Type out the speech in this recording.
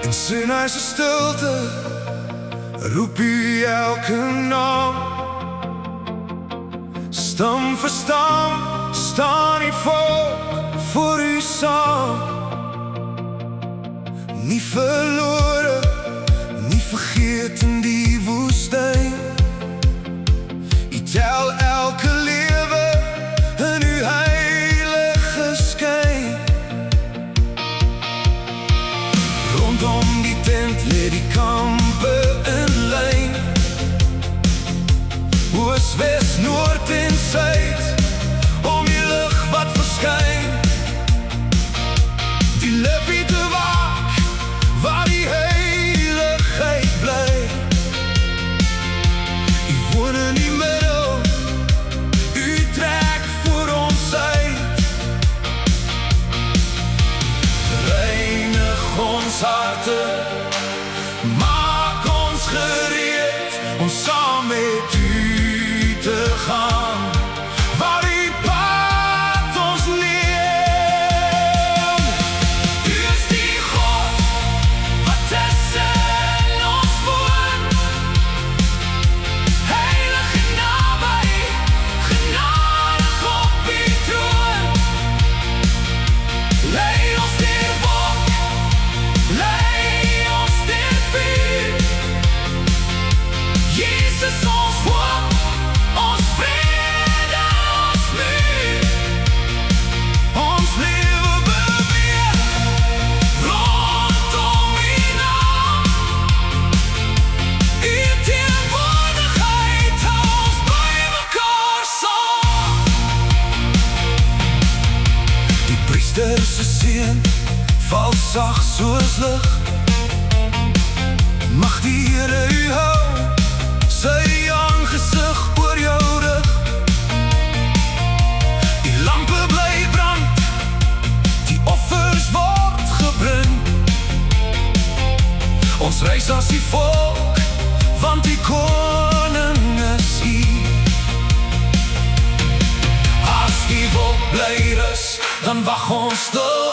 In Synhuise stilte roep u elke naam. Stam vir stam staan die volk voor u saam. Nie verlore, nie vergeet in die woestijn. U tel elke lewe in uw heilige skyn. Rondom die tent lê die kampe in lyn. Oos, wes, noord en suid, om die lig wat verskyn. Die lippie te waak, waar die heiligheid bly. U woon in die middel, u trek voor ons uit. Reinig ons harte, maak ons gereed om saam met u te gaan, waar u pad ons neem. U is die God wat tussen ons woon, heilig en naby, genadig op u troon. Lei ons deur wolk, lei ons deur vuur. Jesus ons hoop, ons vrede, ons muur. Ons lewe beweeg rondom u naam. U teenwoordigheid hou ons by mekaar saam. Die priester se seën val sag soos lig. Mag die Here u hou, sy aangesig oor jou rug. Die lampe bly brand, die offers word gebring. Ons reis as die volk, want die koning is hier. As die wolk bly rus, dan wag ons stil